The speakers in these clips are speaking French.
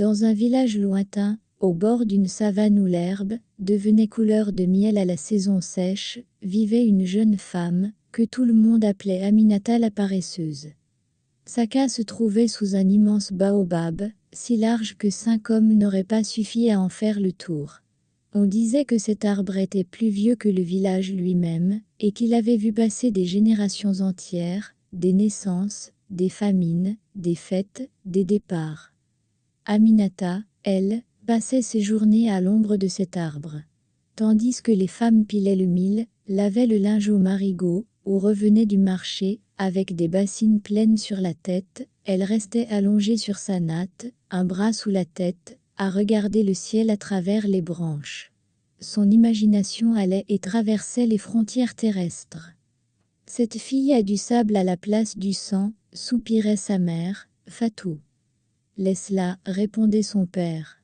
Dans un village lointain, au bord d'une savane où l'herbe devenait couleur de miel à la saison sèche, vivait une jeune femme, que tout le monde appelait Aminata la paresseuse. Sa case se trouvait sous un immense baobab, si large que 5 hommes n'auraient pas suffi à en faire le tour. On disait que cet arbre était plus vieux que le village lui-même, et qu'il avait vu passer des générations entières, des naissances, des famines, des fêtes, des départs. Aminata, elle, passait ses journées à l'ombre de cet arbre. Tandis que les femmes pilaient le mil, lavaient le linge au marigot, ou revenaient du marché, avec des bassines pleines sur la tête, elle restait allongée sur sa natte, un bras sous la tête, à regarder le ciel à travers les branches. Son imagination allait et traversait les frontières terrestres. Cette fille a du sable à la place du sang, soupirait sa mère, Fatou. Laisse-la, répondait son père.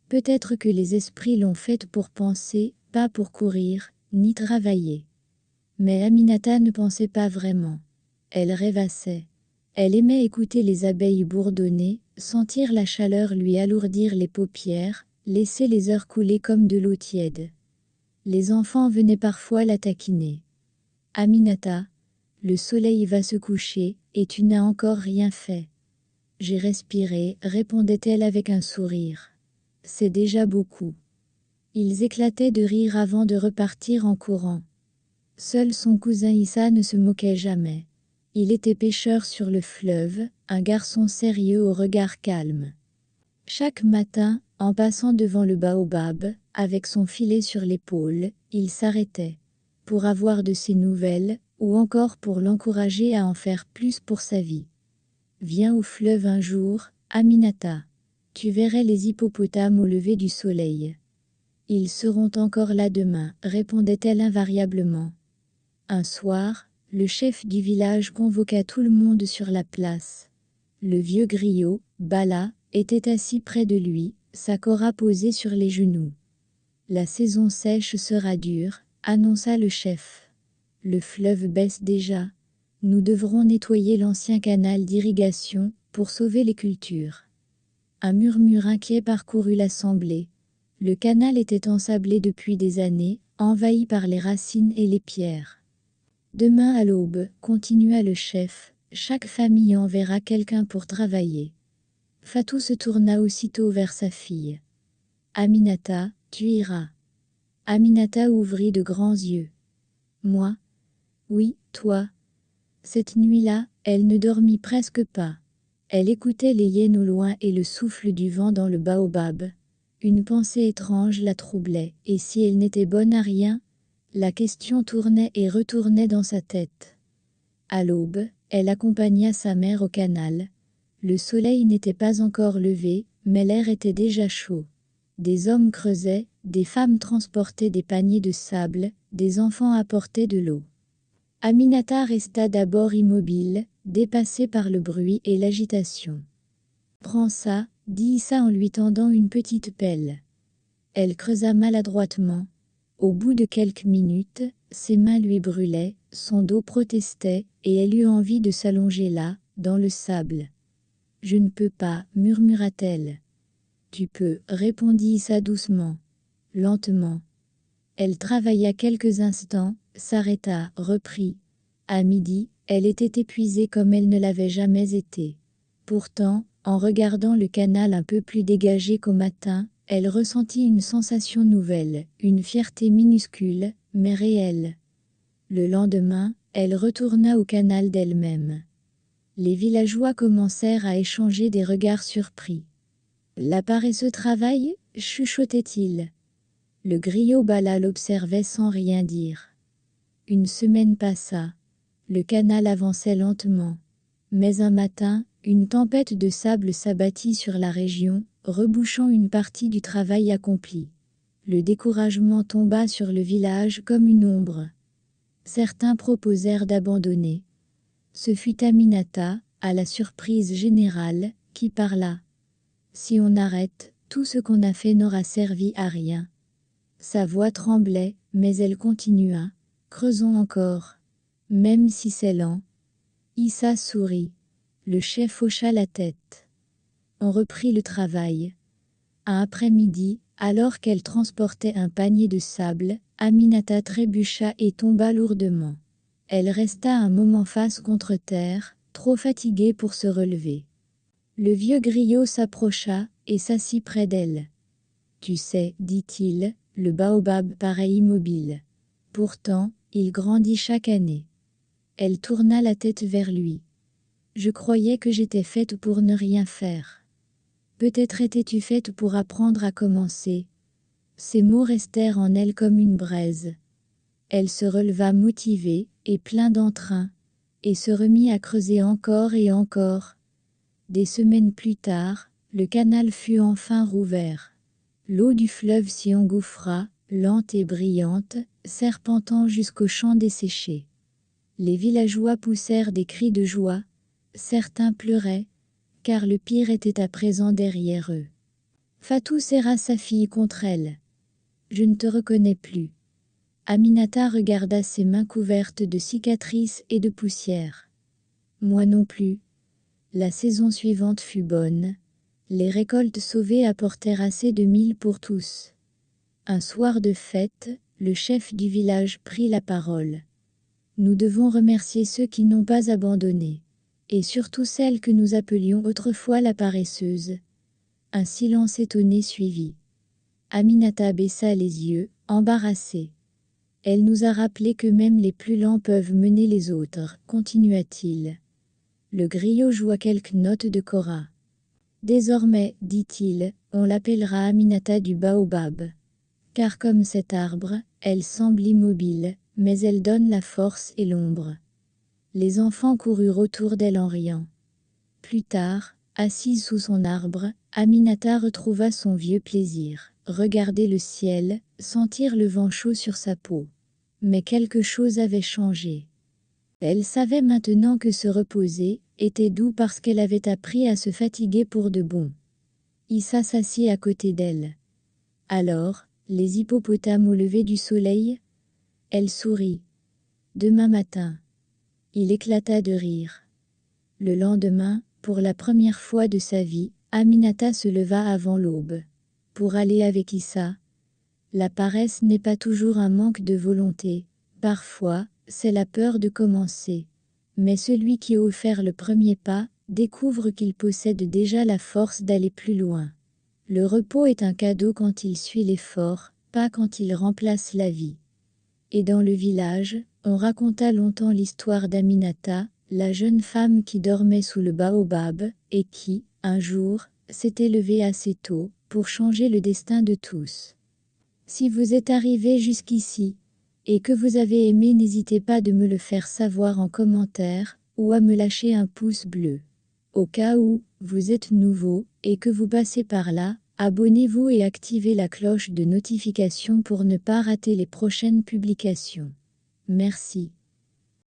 Peut-être que les esprits l'ont faite pour penser, pas pour courir, ni travailler. Mais Aminata ne pensait pas vraiment. Elle rêvassait. Elle aimait écouter les abeilles bourdonner, sentir la chaleur lui alourdir les paupières, laisser les heures couler comme de l'eau tiède. Les enfants venaient parfois la taquiner. Aminata, le soleil va se coucher, et tu n'as encore rien fait. J'ai respiré, répondait-elle avec un sourire. C'est déjà beaucoup. Ils éclataient de rire avant de repartir en courant. Seul son cousin Issa ne se moquait jamais. Il était pêcheur sur le fleuve, un garçon sérieux au regard calme. Chaque matin, en passant devant le baobab, avec son filet sur l'épaule, il s'arrêtait. Pour avoir de ses nouvelles, ou encore pour l'encourager à en faire plus pour sa vie. Viens au fleuve un jour, Aminata. Tu verrais les hippopotames au lever du soleil. Ils seront encore là demain, répondait-elle invariablement. Un soir, le chef du village convoqua tout le monde sur la place. Le vieux griot, Bala, était assis près de lui, sa cora posée sur les genoux. La saison sèche sera dure, annonça le chef. Le fleuve baisse déjà. Nous devrons nettoyer l'ancien canal d'irrigation pour sauver les cultures. Un murmure inquiet parcourut l'assemblée. Le canal était ensablé depuis des années, envahi par les racines et les pierres. Demain à l'aube, continua le chef, chaque famille enverra quelqu'un pour travailler. Fatou se tourna aussitôt vers sa fille. Aminata, tu iras. Aminata ouvrit de grands yeux. Moi? Oui, toi. Cette nuit-là, elle ne dormit presque pas. Elle écoutait les hyènes au loin et le souffle du vent dans le baobab. Une pensée étrange la troublait, et si elle n'était bonne à rien? La question tournait et retournait dans sa tête. À l'aube, elle accompagna sa mère au canal. Le soleil n'était pas encore levé, mais l'air était déjà chaud. Des hommes creusaient, des femmes transportaient des paniers de sable, des enfants apportaient de l'eau. Aminata resta d'abord immobile, dépassée par le bruit et l'agitation. « Prends ça, dit Issa en lui tendant une petite pelle. Elle creusa maladroitement. Au bout de quelques minutes, ses mains lui brûlaient, son dos protestait, et elle eut envie de s'allonger là, dans le sable. « Je ne peux pas, murmura-t-elle. « Tu peux, répondit Issa doucement. Lentement. Elle travailla quelques instants, s'arrêta, reprit. À midi, elle était épuisée comme elle ne l'avait jamais été. Pourtant, en regardant le canal un peu plus dégagé qu'au matin, elle ressentit une sensation nouvelle, une fierté minuscule, mais réelle. Le lendemain, elle retourna au canal d'elle-même. Les villageois commencèrent à échanger des regards surpris. « La paresseux travaille » chuchotait-il. Le griot Bala l'observait sans rien dire. Une semaine passa. Le canal avançait lentement. Mais un matin, une tempête de sable s'abattit sur la région, rebouchant une partie du travail accompli. Le découragement tomba sur le village comme une ombre. Certains proposèrent d'abandonner. Ce fut Aminata, à la surprise générale, qui parla. « Si on arrête, tout ce qu'on a fait n'aura servi à rien. » Sa voix tremblait, mais elle continua. « Creusons encore. Même si c'est lent. » Issa sourit. Le chef hocha la tête. On reprit le travail. Un après-midi, alors qu'elle transportait un panier de sable, Aminata trébucha et tomba lourdement. Elle resta un moment face contre terre, trop fatiguée pour se relever. Le vieux griot s'approcha et s'assit près d'elle. « Tu sais, dit-il, le baobab paraît immobile. Pourtant, il grandit chaque année. » Elle tourna la tête vers lui. « Je croyais que j'étais faite pour ne rien faire. Peut-être étais-tu faite pour apprendre à commencer. » Ces mots restèrent en elle comme une braise. Elle se releva motivée et plein d'entrain, et se remit à creuser encore et encore. Des semaines plus tard, le canal fut enfin rouvert. L'eau du fleuve s'y engouffra, lente et brillante, serpentant jusqu'au champ desséché. Les villageois poussèrent des cris de joie. Certains pleuraient, car le pire était à présent derrière eux. Fatou serra sa fille contre elle. « Je ne te reconnais plus. » Aminata regarda ses mains couvertes de cicatrices et de poussière. « Moi non plus. » La saison suivante fut bonne. Les récoltes sauvées apportèrent assez de mil pour tous. Un soir de fête, le chef du village prit la parole. « Nous devons remercier ceux qui n'ont pas abandonné, et surtout celle que nous appelions autrefois la paresseuse. » Un silence étonné suivit. Aminata baissa les yeux, embarrassée. « Elle nous a rappelé que même les plus lents peuvent mener les autres, » continua-t-il. Le griot joua quelques notes de kora. « Désormais, dit-il, on l'appellera Aminata du baobab. Car comme cet arbre, elle semble immobile, mais elle donne la force et l'ombre. » Les enfants coururent autour d'elle en riant. Plus tard, assise sous son arbre, Aminata retrouva son vieux plaisir, regarder le ciel, sentir le vent chaud sur sa peau. Mais quelque chose avait changé. Elle savait maintenant que se reposer était doux parce qu'elle avait appris à se fatiguer pour de bon. Issa s'assit à côté d'elle. « Alors, les hippopotames au lever du soleil ?» Elle sourit. « Demain matin. » Il éclata de rire. Le lendemain, pour la première fois de sa vie, Aminata se leva avant l'aube. Pour aller avec Issa. La paresse n'est pas toujours un manque de volonté. Parfois, c'est la peur de commencer. Mais celui qui ose faire le premier pas, découvre qu'il possède déjà la force d'aller plus loin. Le repos est un cadeau quand il suit l'effort, pas quand il remplace la vie. Et dans le village, on raconta longtemps l'histoire d'Aminata, la jeune femme qui dormait sous le baobab, et qui, un jour, s'était levée assez tôt, pour changer le destin de tous. Si vous êtes arrivé jusqu'ici, et que vous avez aimé, n'hésitez pas de me le faire savoir en commentaire, ou à me lâcher un pouce bleu. Au cas où, vous êtes nouveau, et que vous passez par là, abonnez-vous et activez la cloche de notification pour ne pas rater les prochaines publications. Merci.